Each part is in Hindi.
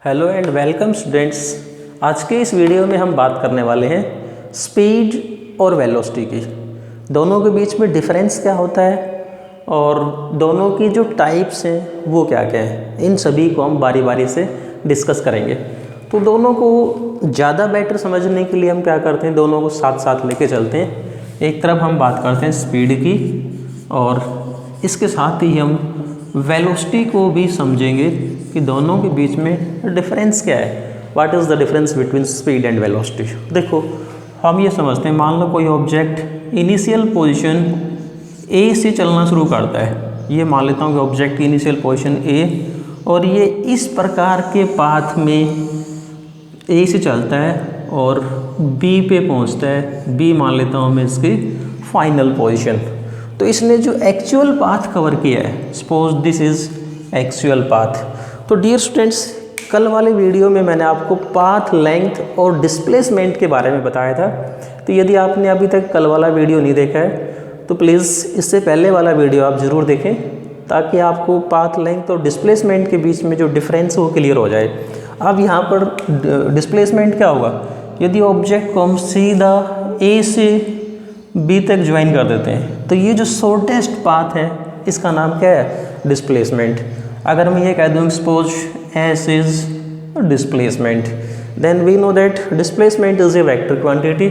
Hello and welcome students. आज के इस वीडियो में हम बात करने वाले हैं स्पीड और वेलोसिटी की। दोनों के बीच में डिफरेंस क्या होता है और दोनों की जो टाइप्स हैं वो क्या क्या हैं, इन सभी को हम बारी बारी से डिस्कस करेंगे। तो दोनों को ज़्यादा बेटर समझने के लिए हम क्या करते हैं, दोनों को साथ साथ लेके चलते हैं। एक तरफ हम बात करते हैं स्पीड की और इसके साथ ही हम वेलोसिटी को भी समझेंगे कि दोनों के बीच में डिफरेंस क्या है, what is the difference between speed and velocity. देखो, हम ये समझते हैं, मान लो कोई ऑब्जेक्ट इनिशियल पोजीशन ए से चलना शुरू करता है। ये मान लेता हूँ कि ऑब्जेक्ट की इनिशियल पोजीशन ए और ये इस प्रकार के पाथ में ए से चलता है और बी पे पहुँचता है। बी मान लेता हूँ मैं इसकी फाइनल पोजीशन। तो इसने जो एक्चुअल पाथ कवर किया है, suppose this is actual path. तो डियर स्टूडेंट्स, कल वाले वीडियो में मैंने आपको पाथ लेंथ और डिस्प्लेसमेंट के बारे में बताया था। तो यदि आपने अभी तक कल वाला वीडियो नहीं देखा है तो प्लीज़ इससे पहले वाला वीडियो आप ज़रूर देखें, ताकि आपको पाथ लेंथ और डिस्प्लेसमेंट के बीच में जो डिफरेंस वो क्लियर हो जाए। अब यहाँ पर डिस्प्लेसमेंट क्या होगा, यदि ऑब्जेक्ट को हम सीधा ए से बी तक ज्वाइन कर देते हैं तो ये जो शॉर्टेस्ट पाथ है इसका नाम क्या है, डिस्प्लेसमेंट। अगर मैं ये कह दूँ suppose S is displacement, then we know that displacement is a vector quantity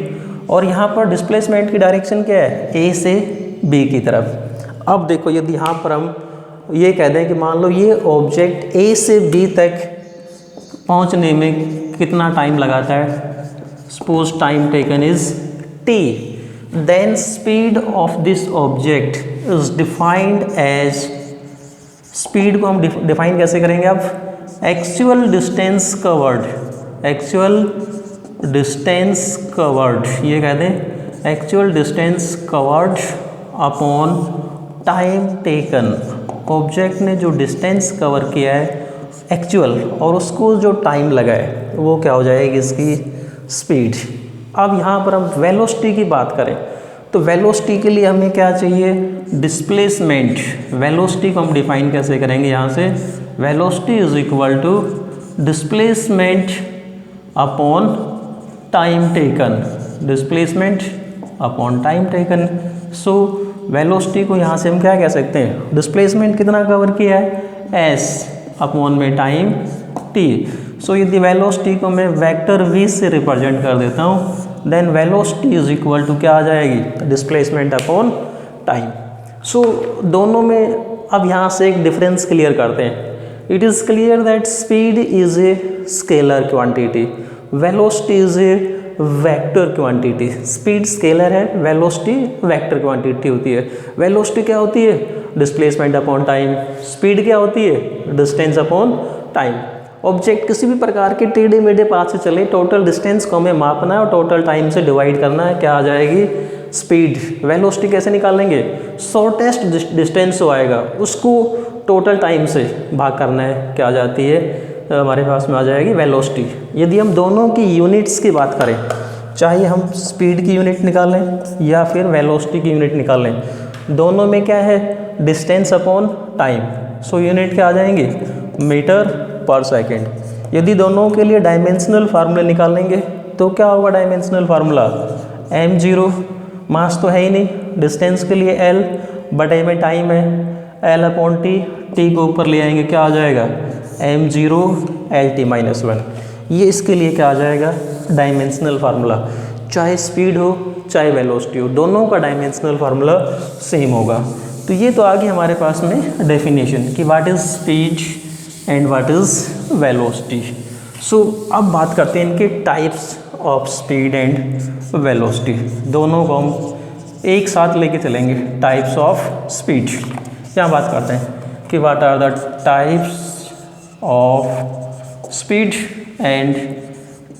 और यहाँ पर डिस्प्लेसमेंट की डायरेक्शन क्या है, ए से बी की तरफ। अब देखो, यदि यहाँ पर हम ये कह दें कि मान लो ये ऑब्जेक्ट ए से बी तक पहुँचने में कितना टाइम लगाता है, suppose time taken is T, then speed of this object is defined as, speed को हम डिफाइन कैसे करेंगे अब, actual distance covered, actual distance covered, ये कह दें actual distance covered upon time taken. Object ने जो डिस्टेंस कवर किया है एक्चुअल और उसको जो टाइम लगा है वो क्या हो जाएगी, इसकी स्पीड। अब यहाँ पर हम वेलोसिटी की बात करें तो वेलोसिटी के लिए हमें क्या चाहिए, डिस्प्लेसमेंट। वेलोसिटी को हम डिफाइन कैसे करेंगे, यहाँ से velocity is equal to displacement upon time taken, displacement upon time taken. So velocity को यहाँ से हम क्या कह सकते हैं, डिस्प्लेसमेंट कितना कवर किया है, एस अपॉन में टाइम टी। सो यदि वेलोसिटी को मैं वेक्टर वी से रिप्रेजेंट कर देता हूँ, then velocity is equal to क्या आ जाएगी, डिस्प्लेसमेंट अपॉन टाइम। सो दोनों में अब यहाँ से एक डिफरेंस क्लियर करते हैं। It is clear that speed is a scalar quantity, velocity is a vector quantity. Speed scalar है, वेलोसिटी वेक्टर क्वांटिटी होती है। वेलोसिटी क्या होती है, डिस्प्लेसमेंट अपॉन टाइम। स्पीड क्या होती है, डिस्टेंस अपॉन टाइम। ऑब्जेक्ट किसी भी प्रकार के टेढ़े मेढ़े पाथ से चले, टोटल डिस्टेंस को हमें मापना है और टोटल टाइम से डिवाइड करना है, क्या आ जाएगी, स्पीड। वेलोसिटी कैसे निकालेंगे, शॉर्टेस्ट डिस्टेंस जो आएगा उसको टोटल टाइम से भाग करना है, क्या आ जाती है, हमारे पास में आ जाएगी वेलोसिटी। यदि हम दोनों की यूनिट्स की बात करें, चाहे हम स्पीड की यूनिट निकालें या फिर वेलोसिटी की यूनिट निकालें, दोनों में क्या है, distance upon time. So unit क्या आ जाएंगी, मीटर पर सेकेंड। यदि दोनों के लिए डायमेंशनल फार्मूला निकालेंगे तो क्या होगा, डायमेंशनल फार्मूला m0, मास तो है ही नहीं, डिस्टेंस के लिए l बटे में टाइम है, l अपॉन टी, टी को ऊपर ले आएंगे, क्या आ जाएगा, m0 LT-1। ये इसके लिए क्या आ जाएगा, डायमेंशनल फार्मूला। चाहे स्पीड हो चाहे वेलोसिटी हो, दोनों का डायमेंशनल फार्मूला सेम होगा। तो ये तो आ गई हमारे पास में डेफिनेशन कि what is speed and what is velocity. So अब बात करते हैं इनके types of speed and velocity. दोनों को हम एक साथ लेके चलेंगे, टाइप्स ऑफ स्पीड। क्या बात करते हैं कि what are the types of speed and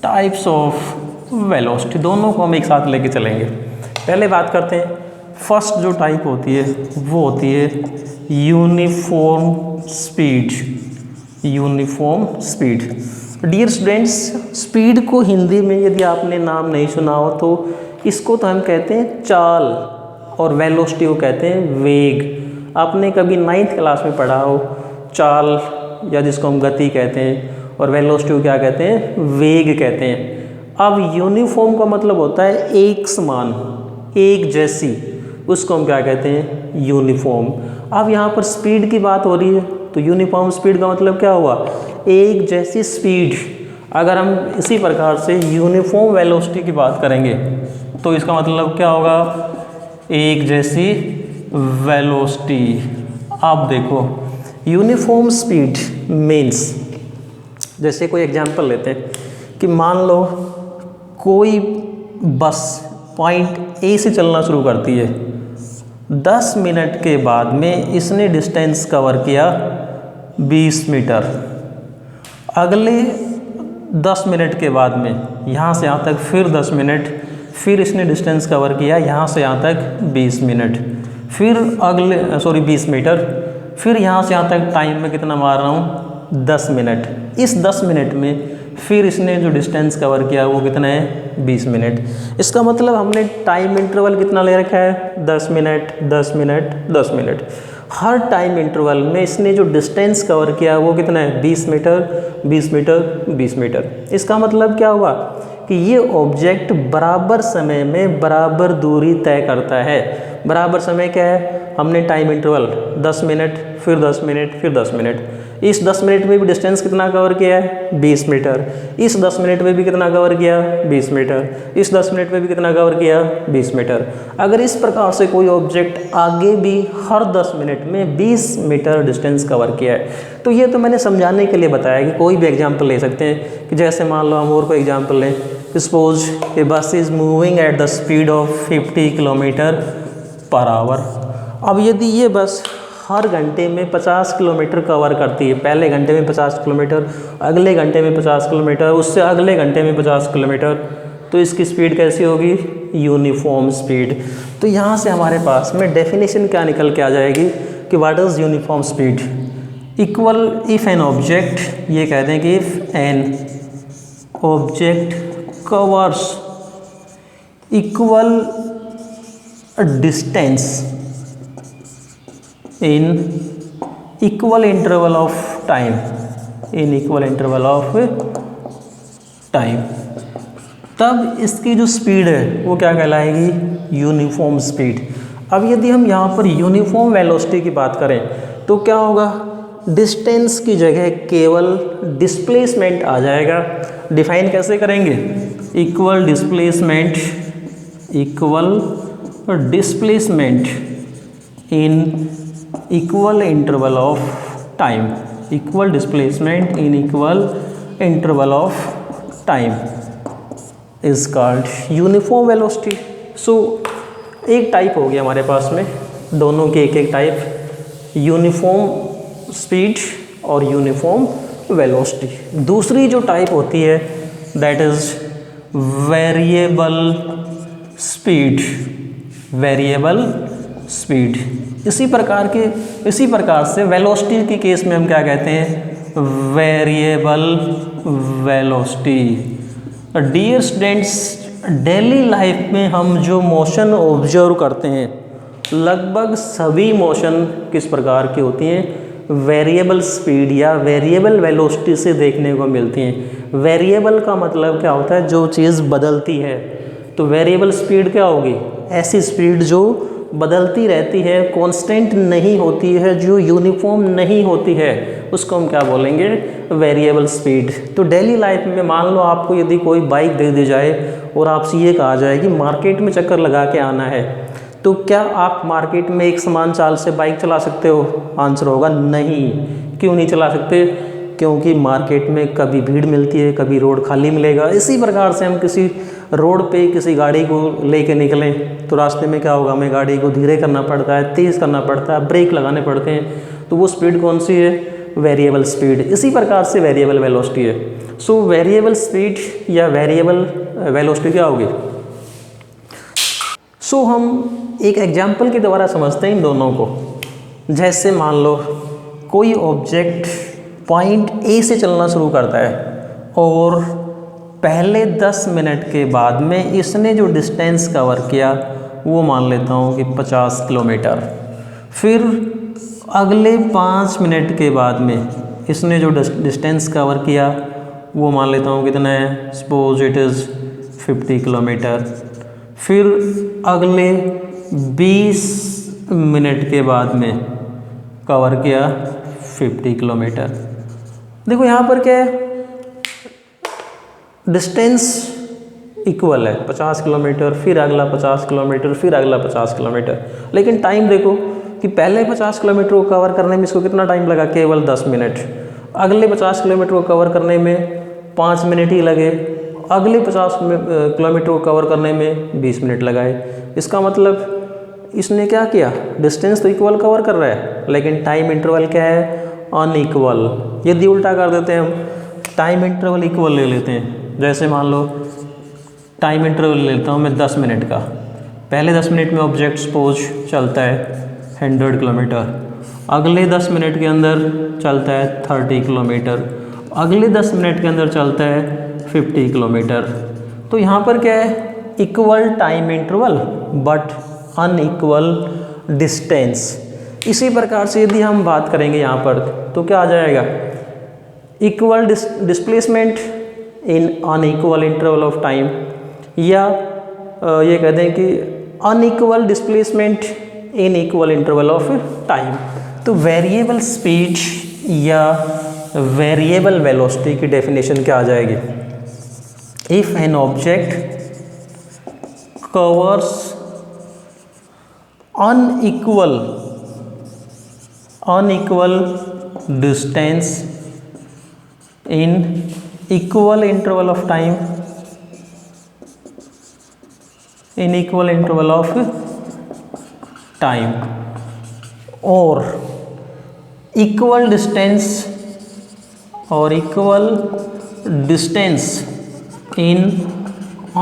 types of velocity, दोनों को हम एक साथ लेके चलेंगे। पहले बात करते हैं, फर्स्ट जो टाइप होती है वो होती है uniform speed. Uniform speed. Dear students, speed को हिंदी में यदि आपने नाम नहीं सुना हो तो इसको तो हम कहते हैं चाल और वेलोसिटी को कहते हैं वेग। आपने कभी 9th क्लास में पढ़ा हो चाल, या जिसको हम गति कहते हैं, और वेलोसिटी को क्या कहते हैं, वेग कहते हैं। अब यूनिफॉर्म का मतलब होता है एक समान, एक जैसी, उसको हम क्या कहते हैं, यूनिफॉर्म। अब यहाँ पर स्पीड की बात हो रही है, तो यूनिफॉर्म स्पीड का मतलब क्या हुआ, एक जैसी स्पीड। अगर हम इसी प्रकार से यूनिफॉर्म वेलोसिटी की बात करेंगे तो इसका मतलब क्या होगा, एक जैसी वेलोसिटी। आप देखो यूनिफॉर्म स्पीड मीन्स, जैसे कोई एग्जांपल लेते हैं कि मान लो कोई बस पॉइंट ए से चलना शुरू करती है, 10 मिनट के बाद में इसने डिस्टेंस कवर किया 20 मीटर। अगले 10 मिनट के बाद में यहाँ से यहाँ तक फिर 10 मिनट, फिर इसने डिस्टेंस कवर किया यहाँ से यहाँ तक 20 मिनट, फिर 20 मीटर, फिर यहाँ से यहाँ तक टाइम में कितना मार रहा हूँ, 10 मिनट। इस 10 मिनट में फिर इसने जो डिस्टेंस कवर किया वो कितना है, 20 मिनट। इसका मतलब हमने टाइम इंटरवल कितना ले रखा है, 10 मिनट 10 मिनट 10 मिनट। हर टाइम इंटरवल में इसने जो डिस्टेंस कवर किया वो कितना है, 20 मीटर 20 मीटर 20 मीटर। इसका मतलब क्या हुआ कि ये ऑब्जेक्ट बराबर समय में बराबर दूरी तय करता है। बराबर समय क्या है, हमने टाइम इंटरवल 10 मिनट, फिर 10 मिनट, फिर 10 मिनट। इस 10 मिनट में भी डिस्टेंस कितना कवर किया है, 20 मीटर। इस 10 मिनट में भी कितना कवर किया, 20 मीटर। इस 10 मिनट में भी कितना कवर किया, 20 मीटर। अगर इस प्रकार से कोई ऑब्जेक्ट आगे भी हर 10 मिनट में 20 मीटर डिस्टेंस कवर किया है, तो ये तो मैंने समझाने के लिए बताया कि कोई भी एग्जाम्पल ले सकते हैं कि जैसे मान लो हम और कोई एग्जाम्पल लें, सपोज ए बस is moving at the speed of 50 kilometre per hour. अब यदि ये बस हर घंटे में 50 किलोमीटर कवर करती है, पहले घंटे में 50 किलोमीटर, अगले घंटे में 50 किलोमीटर, उससे अगले घंटे में 50 किलोमीटर, तो इसकी स्पीड कैसी होगी, यूनिफॉर्म स्पीड। तो यहाँ से हमारे पास में डेफिनेशन क्या निकल के आ जाएगी कि what is uniform speed, equal if an object, ये कह दें कि if an object covers equal distance in equal interval of time, in equal interval of time, तब इसकी जो स्पीड है वो क्या कहलाएगी, यूनिफॉर्म स्पीड। अब यदि हम यहाँ पर यूनिफॉर्म वेलोसिटी की बात करें तो क्या होगा, डिस्टेंस की जगह केवल डिस्प्लेसमेंट आ जाएगा। डिफाइन कैसे करेंगे, equal displacement, equal displacement in equal interval of time, equal displacement in equal interval of time is called uniform velocity। so एक टाइप हो गया हमारे पास में, दोनों के एक एक टाइप, यूनिफॉर्म स्पीड और यूनिफॉर्म वेलोसिटी। दूसरी जो टाइप होती है that is variable speed, variable speed. इसी प्रकार से वेलोसिटी के केस में हम क्या कहते हैं, variable velocity. Dear students, daily life में हम जो मोशन ऑब्जर्व करते हैं, लगभग सभी मोशन किस प्रकार की होती हैं, वेरिएबल स्पीड या वेरिएबल वेलोसिटी से देखने को मिलती हैं। वेरिएबल का मतलब क्या होता है, जो चीज़ बदलती है। तो वेरिएबल स्पीड क्या होगी, ऐसी स्पीड जो बदलती रहती है, कांस्टेंट नहीं होती है, जो यूनिफॉर्म नहीं होती है, उसको हम क्या बोलेंगे, वेरिएबल स्पीड। तो डेली लाइफ में मान लो आपको यदि कोई बाइक दे दी जाए और आपसे ये कहा जाए कि मार्केट में चक्कर लगा के आना है, तो क्या आप मार्केट में एक समान चाल से बाइक चला सकते हो? आंसर होगा नहीं। क्यों नहीं चला सकते? क्योंकि मार्केट में कभी भीड़ मिलती है, कभी रोड खाली मिलेगा। इसी प्रकार से हम किसी रोड पे किसी गाड़ी को लेके निकलें तो रास्ते में क्या होगा, हमें गाड़ी को धीरे करना पड़ता है, तेज़ करना पड़ता है, ब्रेक लगाने पड़ते हैं। तो वो स्पीड कौन सी है, वेरिएबल स्पीड। इसी प्रकार से वेरिएबल वेलोसिटी है। सो वेरिएबल स्पीड या वेरिएबल वेलोसिटी क्या होगी। सो हम एक एग्जाम्पल के द्वारा समझते हैं इन दोनों को। जैसे मान लो कोई ऑब्जेक्ट पॉइंट ए से चलना शुरू करता है और पहले 10 मिनट के बाद में इसने जो डिस्टेंस कवर किया वो मान लेता हूँ कि 50 किलोमीटर। फिर अगले 5 मिनट के बाद में इसने जो डिस्टेंस कवर किया वो मान लेता हूँ कितना है, सपोज इट इज़ 50 किलोमीटर। फिर अगले 20 मिनट के बाद में कवर किया 50 किलोमीटर। देखो यहाँ पर क्या है, डिस्टेंस इक्वल है 50 किलोमीटर, फिर अगला 50 किलोमीटर, फिर अगला 50 किलोमीटर, लेकिन टाइम देखो कि पहले 50 किलोमीटर को कवर करने में इसको कितना टाइम लगा, केवल 10 मिनट। अगले 50 किलोमीटर को कवर करने में 5 मिनट ही लगे, अगले 50 किलोमीटर को कवर करने में 20 मिनट लगाए। इसका मतलब इसने क्या किया, डिस्टेंस तो इक्वल कवर कर रहा है, लेकिन टाइम इंटरवल क्या है, अनइक्वल। यदि उल्टा कर देते हैं हम, टाइम इंटरवल इक्वल ले लेते हैं। जैसे मान लो टाइम इंटरवल लेता हूँ मैं 10 मिनट का। पहले 10 मिनट में ऑब्जेक्ट सपोज चलता है 100 किलोमीटर, अगले 10 मिनट के अंदर चलता है 30 किलोमीटर, अगले 10 मिनट के अंदर चलता है 50 किलोमीटर। तो यहाँ पर क्या है, equal time interval but unequal distance. इसी प्रकार से यदि हम बात करेंगे यहाँ पर तो क्या आ जाएगा, equal displacement in unequal interval of time, या ये कहते हैं कि unequal displacement in equal interval of time. तो वेरिएबल स्पीड या वेरिएबल वेलोसिटी की डेफिनेशन क्या आ जाएगी, if an object covers unequal distance in equal interval of time, in equal interval of time, or equal distance or equal distance in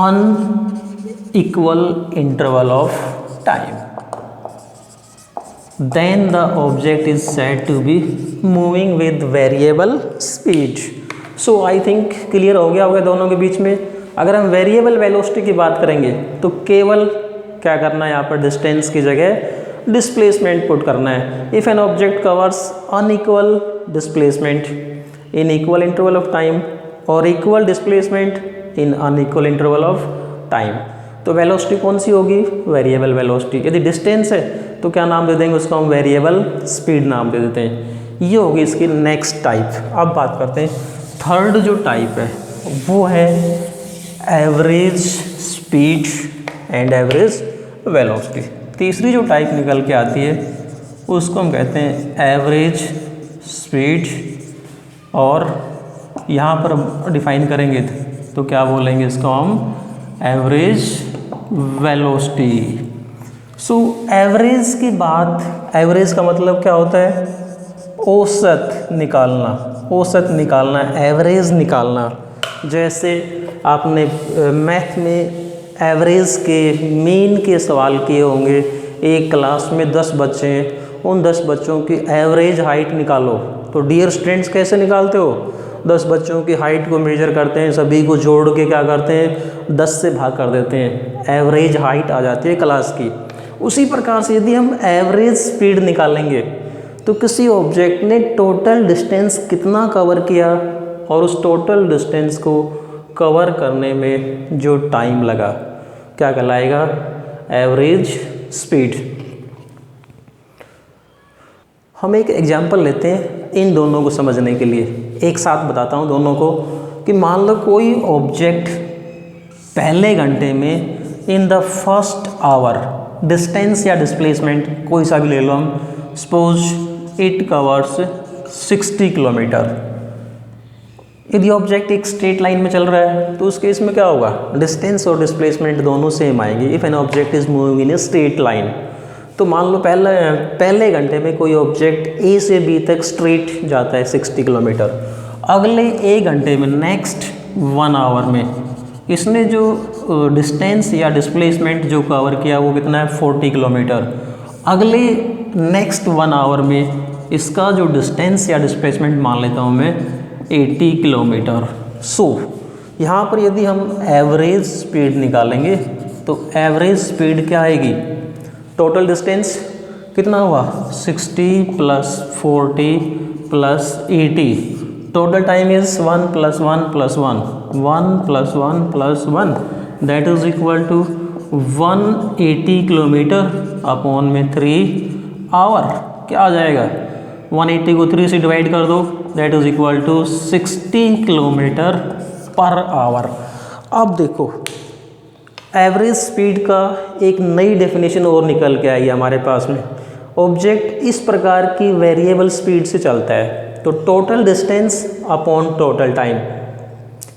unequal interval of time, then the object is said to be moving with variable speed. So I think clear हो गया होगा दोनों के बीच में। अगर हम वेरिएबल वेलोसिटी की बात करेंगे तो केवल क्या करना है, यहाँ पर डिस्टेंस की जगह डिस्प्लेसमेंट पुट करना है। If an object covers unequal displacement in equal interval of time और equal displacement in unequal interval of time, तो वेलोसिटी कौन सी होगी, वेरिएबल वेलोसिटी। यदि डिस्टेंस है तो क्या नाम दे देंगे उसको हम, वेरिएबल स्पीड नाम दे देते हैं। ये होगी इसकी नेक्स्ट टाइप। अब बात करते हैं थर्ड जो टाइप है वो है average speed and average velocity. तीसरी जो टाइप निकल के आती है उसको हम कहते हैं एवरेज स्पीड, और यहाँ पर हम डिफाइन करेंगे तो क्या बोलेंगे इसको हम, एवरेज वेलोसिटी। सो एवरेज की बात, एवरेज का मतलब क्या होता है, औसत निकालना, औसत निकालना, एवरेज निकालना। जैसे आपने मैथ में एवरेज के, मीन के सवाल किए होंगे। एक क्लास में 10 बच्चे हैं, उन 10 बच्चों की एवरेज हाइट निकालो। तो डियर स्टूडेंट्स कैसे निकालते हो, 10 बच्चों की हाइट को मेजर करते हैं, सभी को जोड़ के क्या करते हैं, 10 से भाग कर देते हैं, एवरेज हाइट आ जाती है क्लास की। उसी प्रकार से यदि हम एवरेज स्पीड निकालेंगे तो किसी ऑब्जेक्ट ने टोटल डिस्टेंस कितना कवर किया और उस टोटल डिस्टेंस को कवर करने में जो टाइम लगा क्या कहलाएगा, एवरेज स्पीड। हम एक एग्जांपल लेते हैं इन दोनों को समझने के लिए। एक साथ बताता हूँ दोनों को कि मान लो कोई ऑब्जेक्ट पहले घंटे में in the first hour, distance या डिस्प्लेसमेंट कोई सा भी ले लो हम, सपोज इट कवर्स 60 किलोमीटर। यदि ऑब्जेक्ट एक स्ट्रेट लाइन में चल रहा है तो उस केस में क्या होगा, डिस्टेंस और डिस्प्लेसमेंट दोनों सेम आएंगे। If an object is moving in a straight line, तो मान लो पहले घंटे में कोई ऑब्जेक्ट ए से बी तक स्ट्रेट जाता है 60 किलोमीटर। अगले 1 घंटे में, नेक्स्ट 1 आवर में, इसने जो डिस्टेंस या डिस्प्लेसमेंट जो कवर किया वो कितना है, 40 किलोमीटर। अगले नेक्स्ट 1 आवर में इसका जो डिस्टेंस या डिस्प्लेसमेंट मान लेता हूँ मैं 80 किलोमीटर। सो यहाँ पर यदि हम एवरेज स्पीड निकालेंगे तो एवरेज स्पीड क्या आएगी, टोटल डिस्टेंस कितना हुआ, 60 + 40 plus ET. Total time is 1 plus 1 plus 1. 1 plus 1 plus 1. That is equal to 180 kilometre upon में 3 आवर. क्या आ जाएगा? 180 को 3 से डिवाइड कर दो. That is equal to 60 kilometre per hour. अब देखो एवरेज स्पीड का एक नई डेफिनेशन और निकल के आई हमारे पास में. ऑब्जेक्ट इस प्रकार की वेरिएबल स्पीड से चलता है तो total distance upon total time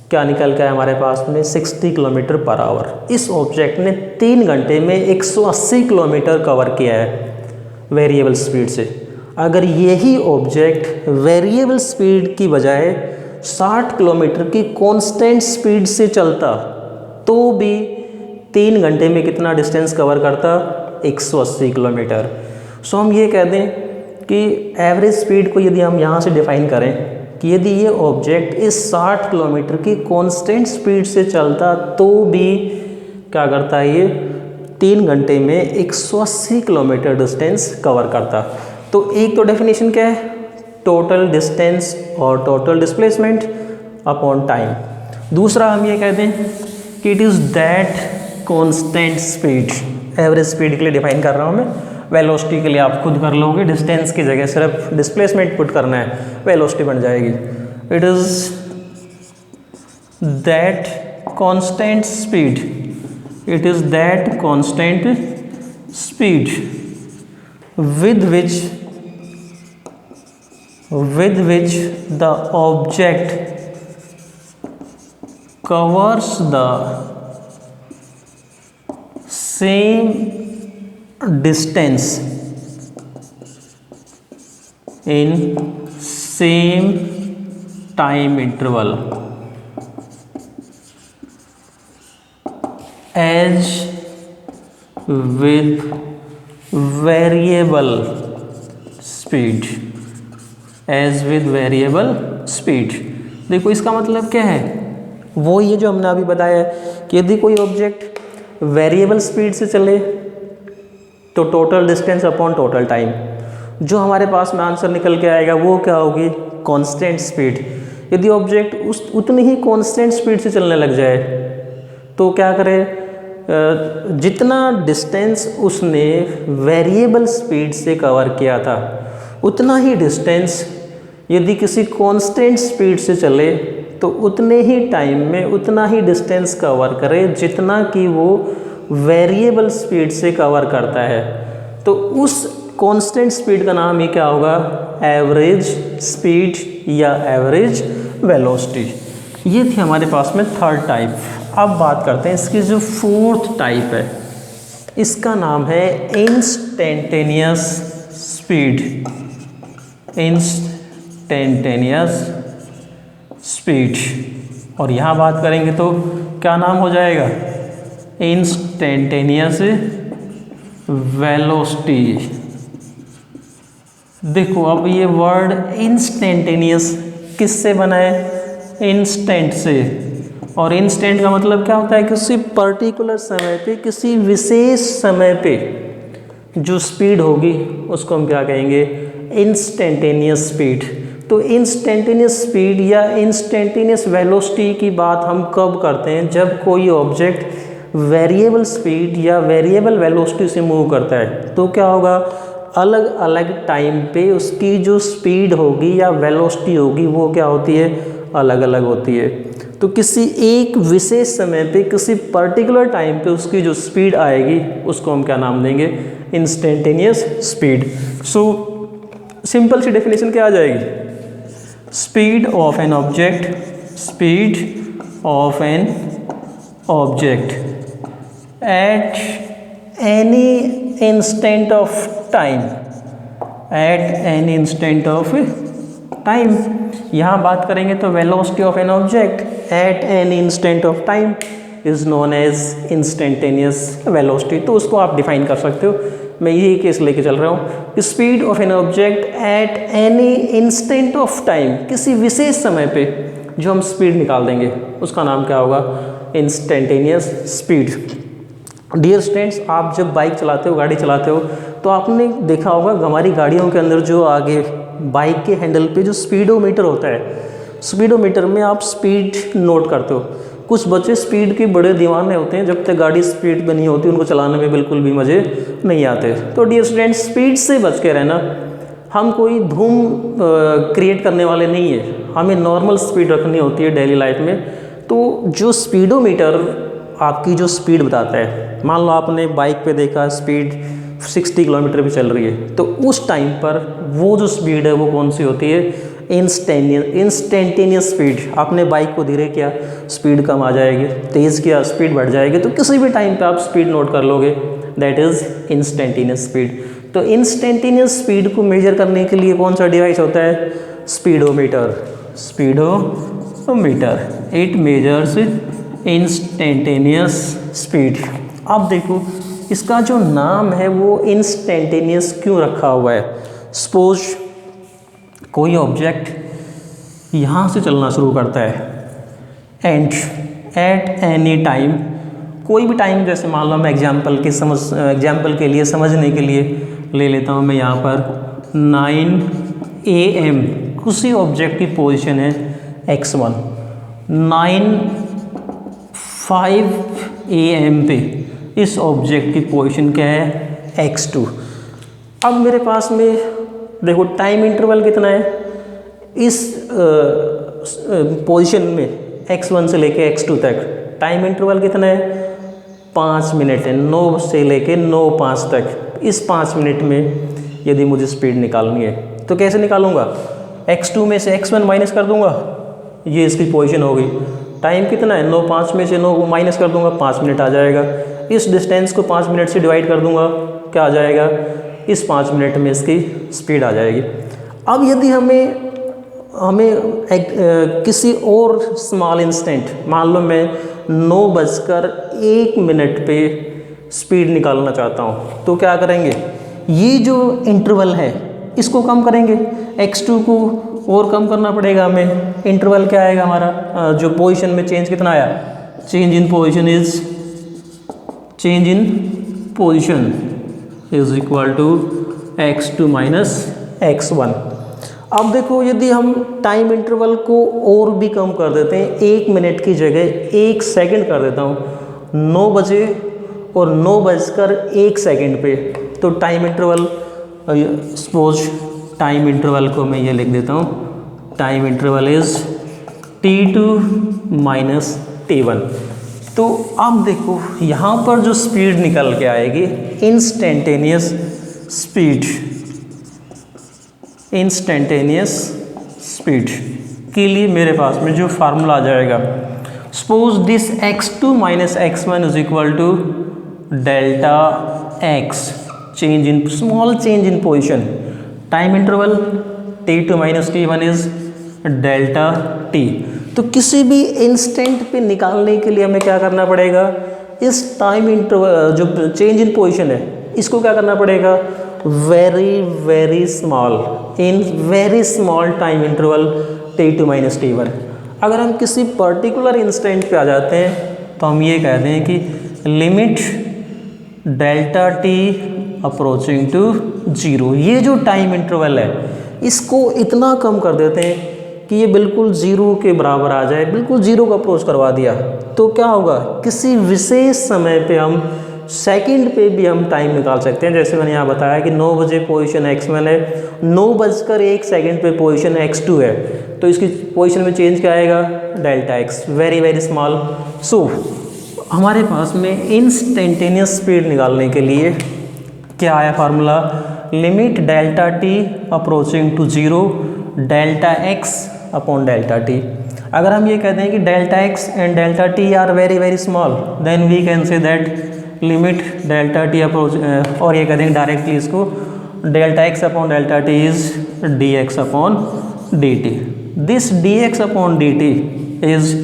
क्या निकल के आया हमारे पास में? 60 किलोमीटर पर आवर. इस ऑब्जेक्ट ने 3 घंटे में 180 किलोमीटर कवर किया है वेरिएबल स्पीड से. अगर यही ऑब्जेक्ट वेरिएबल स्पीड की बजाय 60 किलोमीटर की कांस्टेंट स्पीड से चलता तो भी 3 घंटे में कितना डिस्टेंस कवर करता? 180 किलोमीटर. सो हम ये कह दें कि एवरेज स्पीड को यदि हम यहाँ से डिफाइन करें कि यदि ये ऑब्जेक्ट इस 60 किलोमीटर की कांस्टेंट स्पीड से चलता तो भी क्या करता है? ये 3 घंटे में 180 किलोमीटर डिस्टेंस कवर करता. तो एक तो डेफिनेशन क्या है? टोटल डिस्टेंस और टोटल डिस्प्लेसमेंट अपॉन टाइम. दूसरा हम ये कह दें कि it is that constant speed. Average speed के लिए डिफाइन कर रहा हूँ मैं. वेलोसिटी के लिए आप खुद कर लोगे. डिस्टेंस की जगह सिर्फ डिस्प्लेसमेंट पुट करना है, वेलोसिटी बन जाएगी. It is that constant speed. It is that constant speed with which the object covers the same distance in same time interval as with variable speed. As with variable speed. देखो इसका मतलब क्या है? वो ये जो हमने अभी बताया कि यदि कोई ऑब्जेक्ट वेरिएबल स्पीड से चले तो total distance upon total time, जो हमारे पास में आंसर निकल के आएगा वो क्या होगी? Constant speed. यदि ऑब्जेक्ट उतनी ही कांस्टेंट स्पीड से चलने लग जाए तो क्या करे? जितना डिस्टेंस उसने वेरिएबल स्पीड से कवर किया था उतना ही डिस्टेंस यदि किसी कांस्टेंट स्पीड से चले तो उतने ही टाइम में उतना ही डिस्टेंस कवर करे जितना कि वो वेरिएबल स्पीड से कवर करता है. तो उस कांस्टेंट स्पीड का नाम ही क्या होगा? एवरेज स्पीड या एवरेज वेलोसिटी. ये थी हमारे पास में थर्ड टाइप. अब बात करते हैं इसकी जो फोर्थ टाइप है. इसका नाम है इंस्टेंटेनियस स्पीड. Instantaneous speed. और यहाँ बात करेंगे तो क्या नाम हो जाएगा? Instantaneous velocity. देखो अब ये वर्ड इंस्टेंटेनियस किससे बना है? इंस्टेंट से. और इंस्टेंट का मतलब क्या होता है? किसी पर्टिकुलर समय पे, किसी विशेष समय पे जो स्पीड होगी उसको हम क्या कहेंगे? Instantaneous speed. तो इंस्टेंटेनियस स्पीड या इंस्टेंटेनियस वेलोसिटी की बात हम कब करते हैं? जब कोई ऑब्जेक्ट वेरिएबल स्पीड या वेरिएबल वेलोसिटी से मूव करता है तो क्या होगा? अलग अलग टाइम पे उसकी जो स्पीड होगी या वेलोसिटी होगी वो क्या होती है? अलग अलग होती है. तो किसी एक विशेष समय पे, किसी पर्टिकुलर टाइम पे उसकी जो स्पीड आएगी उसको हम क्या नाम देंगे? Instantaneous speed. सो सिंपल सी डेफिनेशन क्या आ जाएगी? Speed of an object. Speed of an object at any instant of time. At any instant of time. यहाँ बात करेंगे तो velocity of an object at an instant of time is known as instantaneous velocity. तो उसको आप डिफाइन कर सकते हो. मैं यही केस लेके चल रहा हूँ कि speed of an object at any instant of time, किसी विशेष समय पे जो हम स्पीड निकाल देंगे उसका नाम क्या होगा? Instantaneous speed. डियर स्टूडेंट्स, आप जब बाइक चलाते हो, गाड़ी चलाते हो तो आपने देखा होगा हमारी गाड़ियों के अंदर जो आगे बाइक के हैंडल पे जो स्पीडोमीटर होता है, स्पीडोमीटर में आप स्पीड नोट करते हो। कुछ बच्चे स्पीड के बड़े दीवाने होते हैं, जब तक गाड़ी स्पीड पे नहीं होती उनको चलाने में बिल्कुल भी मज़े नहीं आते। तो डियर स्टूडेंट्स, स्पीड से बच के रहना। हम कोई धूम क्रिएट करने वाले नहीं है, हमें नॉर्मल स्पीड रखनी होती है डेली लाइफ में। तो जो स्पीडोमीटर आपकी जो स्पीड बताता है, मान लो आपने बाइक पे देखा स्पीड 60 किलोमीटर पे चल रही है, तो उस टाइम पर वो जो स्पीड है वो कौन सी होती है? Instantaneous speed. आपने बाइक को धीरे किया, स्पीड कम आ जाएगी, तेज़ किया, स्पीड बढ़ जाएगी। तो किसी भी टाइम पे आप स्पीड नोट कर लोगे, दैट इज़ इंस्टेंटेनियस स्पीड। तो इंस्टेंटेनियस स्पीड को मेजर करने के लिए कौन सा डिवाइस होता है? Speedometer. Speedometer, it measures instantaneous speed. अब देखो इसका जो नाम है वो इंस्टेंटेनियस क्यों रखा हुआ है? सपोज कोई ऑब्जेक्ट यहाँ से चलना शुरू करता है एंड एट एनी टाइम, कोई भी टाइम, जैसे मान लो मैं एग्जाम्पल के लिए समझने के लिए ले लेता हूँ मैं यहाँ पर 9 AM, उसी ऑब्जेक्ट की पोजीशन है x1। 9:05 AM पे इस ऑब्जेक्ट की पोजीशन क्या है? x2। अब मेरे पास में देखो टाइम इंटरवल कितना है इस पोजीशन में, x1 से लेके x2 तक टाइम इंटरवल कितना है? 5 मिनट है, 9 से लेके 9:05 तक। इस 5 मिनट में यदि मुझे स्पीड निकालनी है तो कैसे निकालूंगा? x2 में से x1 माइनस कर दूंगा, ये इसकी पोजीशन होगी। टाइम कितना है? 9:05 में से 9 माइनस कर दूंगा, 5 मिनट आ जाएगा। इस डिस्टेंस को 5 मिनट से डिवाइड कर दूंगा, क्या आ जाएगा? इस 5 मिनट में इसकी स्पीड आ जाएगी। अब यदि हमें किसी और स्मॉल इंस्टेंट, मान लो मैं 9:01 पे स्पीड निकालना चाहता हूँ, तो क्या करेंगे? ये जो इंटरवल है इसको कम करेंगे, x2 को और कम करना पड़ेगा हमें। इंटरवल क्या आएगा हमारा? जो पोजीशन में चेंज कितना आया? Change in position is equal to x2 minus x1। अब देखो यदि हम टाइम इंटरवल को और भी कम कर देते हैं, 1 मिनट की जगह 1 सेकंड कर देता हूँ, 9 बजे और 9:01 पे, तो time interval, suppose time interval को मैं ये लिख देता हूँ, time interval is t2 minus t1। तो अब देखो यहाँ पर जो स्पीड निकल के आएगी, इंस्टेंटेनियस स्पीड के लिए मेरे पास में जो फार्मूला आ जाएगा, suppose this x2 minus x1 is equal to delta x, small change in position. Time interval t2 minus t1 is delta t। तो किसी भी इंस्टेंट पे निकालने के लिए हमें क्या करना पड़ेगा? इस टाइम इंटरवल जो चेंज इन पोजीशन है इसको क्या करना पड़ेगा? Very small time interval t2 minus t1। अगर हम किसी पर्टिकुलर इंस्टेंट पे आ जाते हैं तो हम ये कहते हैं कि limit delta t approaching to 0। ये जो टाइम इंटरवल है इसको इतना कम कर देते हैं कि ये बिल्कुल 0 के बराबर आ जाए, बिल्कुल 0 को अप्रोच करवा दिया। तो क्या होगा? किसी विशेष समय पे हम सेकंड पे भी हम टाइम निकाल सकते हैं। जैसे मैंने यहाँ बताया कि 9 बजे पोजीशन x1 है, 9:01 पे पोजीशन x2 है, तो इसकी पोजीशन में चेंज क्या आएगा? Delta x, very small. So हमारे पास में इंस्टेंटेनियस स्पीड निकालने के लिए क्या आया formula? Limit delta t approaching to 0 delta x upon delta t। अगर हम ये कहते हैं कि delta x and delta t are very small, then we can say that limit delta t approach, और ये कहते हैं डायरेक्टली इसको, delta x upon delta t is dx upon dt। This dx upon dt is,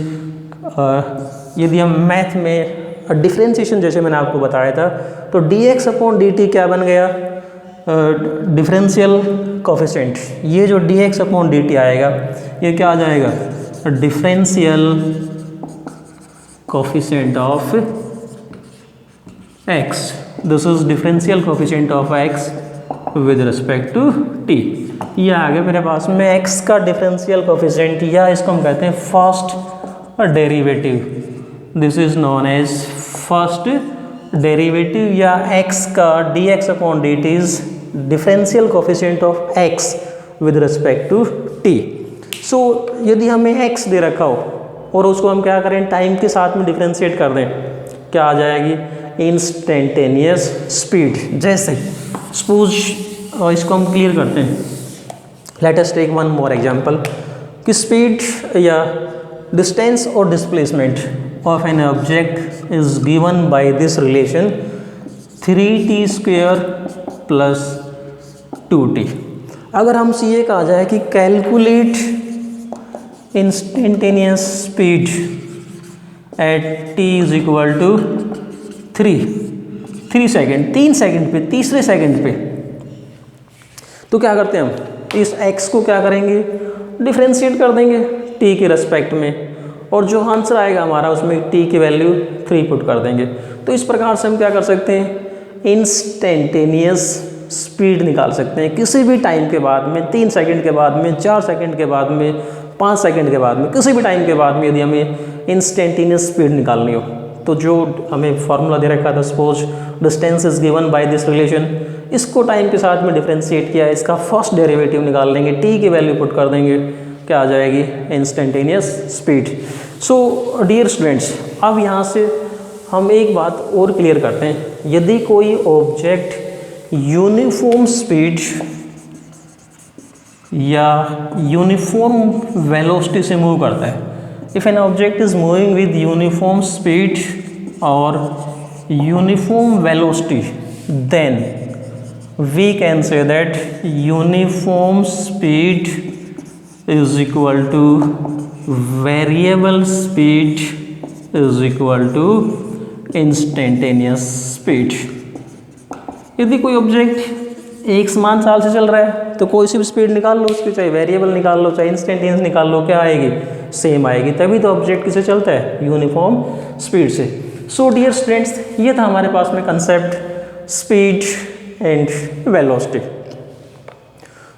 यदि हम मैथ में डिफरेंशिएशन जैसे मैंने आपको बताया था, तो dx अपॉन dt क्या बन गया? Differential coefficient. ये जो dx अपॉन dt आएगा ये क्या आ जाएगा? Differential coefficient of x। This is differential coefficient of x with respect to t। ये आ गया मेरे पास में x का डिफरेंशियल कोफिशिएंट, या इसको हम कहते हैं first derivative. This is known as first derivative, या x का dx upon dt is differential coefficient of x with respect to t। So यदि हमें x दे रखा हो और उसको हम क्या करें, टाइम के साथ में डिफरेंशिएट कर दें, क्या आ जाएगी, इंस्टेंटेनियस स्पीड। जैसे सपोज इसको हम क्लियर करते हैं, let us take one more example कि स्पीड या डिस्टेंस और displacement of an object is given by this relation 3t² plus 2t। अगर हमसे ये कहा जाए कि calculate instantaneous speed at t is equal to 3 second, 3 second पे, तीसरे सेकेंड पे, तो क्या करते हैं हम इस x को क्या करेंगे, डिफरेंशिएट कर देंगे t के रेस्पेक्ट में, और जो आंसर आएगा हमारा उसमें t की वैल्यू 3 पुट कर देंगे। तो इस प्रकार से हम क्या कर सकते हैं, इंस्टेंटेनियस स्पीड निकाल सकते हैं किसी भी टाइम के बाद में, 3 सेकंड के बाद में, 4 सेकंड के बाद में, 5 सेकंड के बाद में, किसी भी टाइम के बाद में यदि हमें इंस्टेंटेनियस स्पीड निकालनी हो। तो जो हमें फॉर्मूला दे रखा था, suppose distance is given by this relation, इसको टाइम के साथ में डिफरेंशिएट किया, इसका फर्स्ट डेरिवेटिव निकाल लेंगे, t की वैल्यू पुट कर देंगे, क्या आ जाएगी, instantaneous speed. So dear students, अब यहाँ से हम एक बात और क्लियर करते हैं, यदि कोई ऑब्जेक्ट यूनिफॉर्म स्पीड या यूनिफॉर्म वेलोसिटी से मूव करता है, if an object is moving with uniform speed और uniform velocity, then we can say that uniform speed is equal to variable speed is equal to instantaneous speed। यदि कोई ऑब्जेक्ट एक समान चाल से चल रहा है तो कोई सी भी स्पीड निकाल लो उसकी, चाहे वेरिएबल निकाल लो चाहे इंस्टेंटेनियस निकाल लो, क्या आएगी, सेम आएगी, तभी तो ऑब्जेक्ट किसे चलता है, यूनिफॉर्म स्पीड से। सो डियर स्टूडेंट्स, ये था हमारे पास में कंसेप्ट स्पीड एंड वेलोसिटी।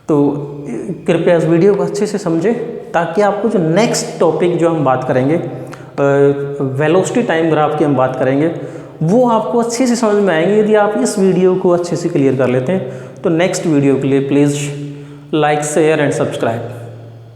तो कृपया इस वीडियो को अच्छे से समझें ताकि आपको जो नेक्स्ट टॉपिक जो हम बात करेंगे, वेलोसिटी टाइम ग्राफ की हम बात करेंगे, वो आपको अच्छे से समझ में आएंगे यदि आप इस वीडियो को अच्छे से क्लियर कर लेते हैं। तो नेक्स्ट वीडियो के लिए please like, share and subscribe.